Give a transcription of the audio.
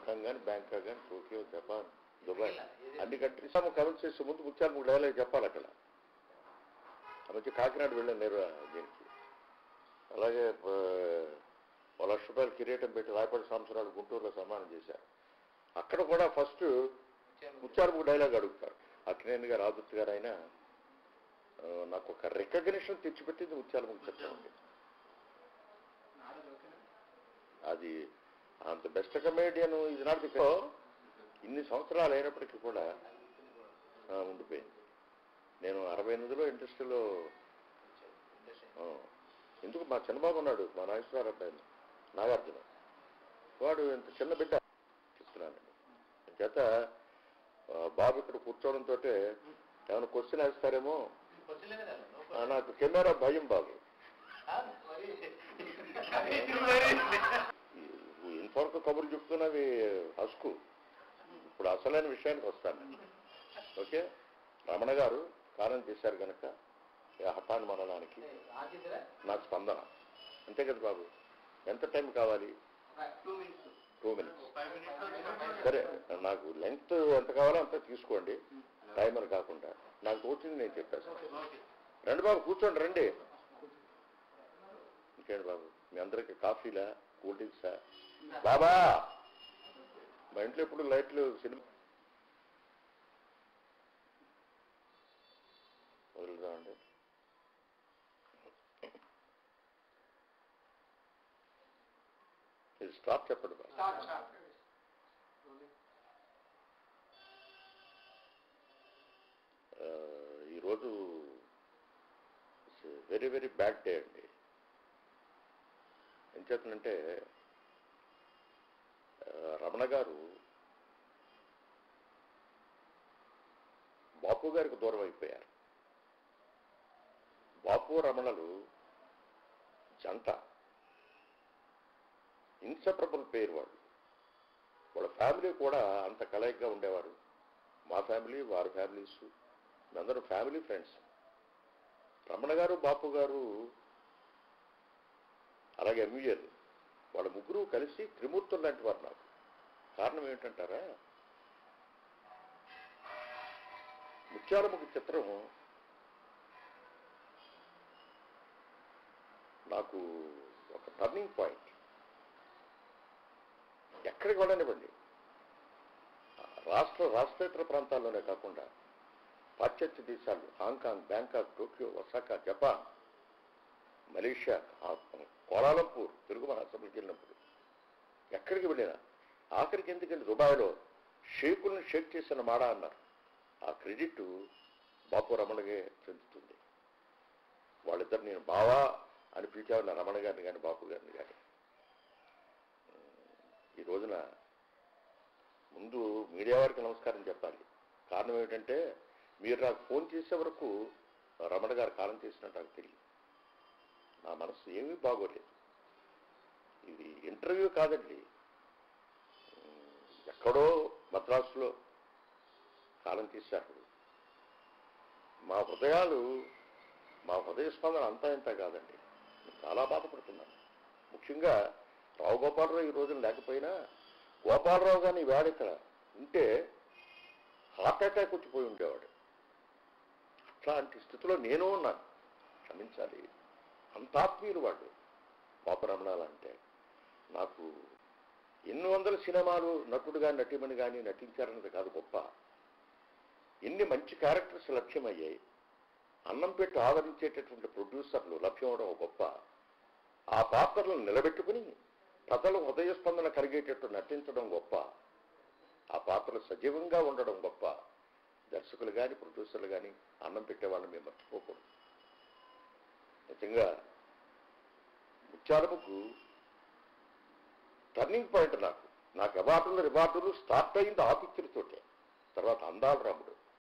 Hong Kong కానీ, Bangkok కానీ, Tokyo, Japan, Dubai అన్ని కంట్రీస్ కమెంట్ చేసే ముందు ముత్యాలకు డైలాగ్ చెప్పాలి అక్కడ. ఆ మధ్య కాకినాడ వెళ్ళాను నేను దీనికి. అలాగే ₹1,00,000 కిరీటం పెట్టి రాయపాటి సంవత్సరాలు గుంటూరులో సన్మానం చేశారు. అక్కడ కూడా ఫస్ట్ ముత్యాలకు డైలాగ్ అడుగుతారు. అక్కినేని గారు, ఆదుర్తి గారు అయినా నాకు ఒక రికగ్నిషన్ తెచ్చిపెట్టింది ముత్యాలకు చిత్రం అండి. అది అంత బెస్ట్ కమేడియన్ ఇది నాటి ఇన్ని సంవత్సరాలు అయినప్పటికీ కూడా ఉండిపోయింది. నేను 68లో ఇండస్ట్రీలో ఎందుకు మా చిన్నబాబు ఉన్నాడు, మా నాగేశ్వరరావు అబ్బాయి నాగార్జున, వాడు ఇంత చిన్న బిడ్డ చెప్తున్నానండి. చేత బాబు ఇక్కడ కూర్చోవడంతో ఏమైనా క్వశ్చన్ వేస్తారేమో నాకు కెమెరా భయం బాబు. ఇంతవరకు కబుర్లు చెప్తున్నవి హస్కు. ఇప్పుడు అసలైన విషయానికి వస్తాను. ఓకే, రమణ గారు కారణం చేశారు కనుక హఠాన్ మనడానికి నాకు స్పందన అంతే కదా బాబు. ఎంత టైం కావాలి? 2 minutes. సరే, నాకు లెంగ్త్ ఎంత కావాలో అంత తీసుకోండి, టైమర్ కాకుండా. నాకు తోచింది నేను చెప్పేస్తాను. రండి బాబు, కూర్చోండి, రండి. ఇంకేంటి బాబు, మీ అందరికి కాఫీలా, కూల్ డ్రింక్సా? బాబా, మా ఇంట్లో ఎప్పుడు లైట్లు సినిమా వదులుదామండి. ఇది స్టాప్ చెప్పండి బాబు. ఈరోజు వెరీ వెరీ బ్యాడ్ డే అండి. ఏం చేతనంటే రమణ గారు బాపు గారికి దూరం అయిపోయారు. బాపు రమణలు జంట, ఇన్సెపరబుల్ పేరు వాళ్ళు. వాళ్ళ ఫ్యామిలీ కూడా అంత కలయికగా ఉండేవారు. మా ఫ్యామిలీ, వారి ఫ్యామిలీస్, మేమందరం ఫ్యామిలీ ఫ్రెండ్స్. రమణ గారు, బాపు గారు, అలాగే ఎంవిఎల్, వాళ్ళ ముగ్గురు కలిసి త్రిమూర్తులు లాంటి వారు నాకు. కారణం ఏమిటంటారా, ముత్యాలముఖ చిత్రం నాకు ఒక టర్నింగ్ పాయింట్. ఎక్కడికి వెళ్ళనివ్వండి, రాష్ట్రేతర ప్రాంతాల్లోనే కాకుండా పాశ్చాత్య దేశాలు, Hong Kong, Bangkok, Tokyo, Osaka, Japan, Malaysia, Kuala Lumpur, Telugu మహాసభకి వెళ్ళినప్పుడు ఎక్కడికి వెళ్ళినా, ఆఖరికి ఎందుకంటే దుబాయ్లో షేకులను షేక్ చేసిన మాడ అన్నారు. ఆ క్రెడిట్ బాపు రమణగే చెందుతుంది. వాళ్ళిద్దరు నేను బావా అని పిలిచేవాళ్ళ, రమణ గారిని కానీ బాపు గారిని కానీ. ఈ రోజున ముందు మీడియా వారికి నమస్కారం చెప్పాలి. కారణం ఏమిటంటే మీరు నాకు ఫోన్ చేసే వరకు రమణ గారు కాలం చేసినట్టు నాకు తెలియదు. నా మనసు ఏమీ బాగోలేదు. ఇది ఇంటర్వ్యూ కాదండి, ఎక్కడో మద్రాసులో కాలం చేశారు. మా హృదయాలు, మా హృదయ స్పందన అంతా ఇంత కాదండి. చాలా బాధపడుతున్నాను. ముఖ్యంగా రావు గోపాలరావు ఈ రోజున లేకపోయినా, గోపాలరావు గారిని వేడ ఇక్కడ ఉంటే హార్ట్ అటాక్ వచ్చిపోయి ఉండేవాడు. అట్లాంటి స్థితిలో నేను ఉన్నాను. క్షమించాలి. అంత ఆత్మీయులు వాళ్ళు బాపు రమణాలు అంటే. నాకు ఎన్ని వందల సినిమాలు నటుడు కానీ నటిమని కానీ నటించారన్నది కాదు గొప్ప, ఎన్ని మంచి క్యారెక్టర్స్ లభ్యమయ్యాయి. అన్నం పెట్టి ఆదరించేటటువంటి ప్రొడ్యూసర్లు లభ్యం అవడం గొప్ప. ఆ పాత్రలను నిలబెట్టుకుని ప్రజల హృదయ స్పందన కలిగేటట్టు నటించడం గొప్ప. ఆ పాత్రలు సజీవంగా ఉండడం గొప్ప. దర్శకులు కానీ ప్రొడ్యూసర్లు కానీ అన్నం పెట్టేవాళ్ళని మేము మర్చిపోకూడదు. నిజంగా ముత్యాలముకు టర్నింగ్ పాయింట్. నాకు అవార్డులు రివార్డులు స్టార్ట్ అయింది ఆపిత్రుతోటే. తర్వాత అందాల రాముడు,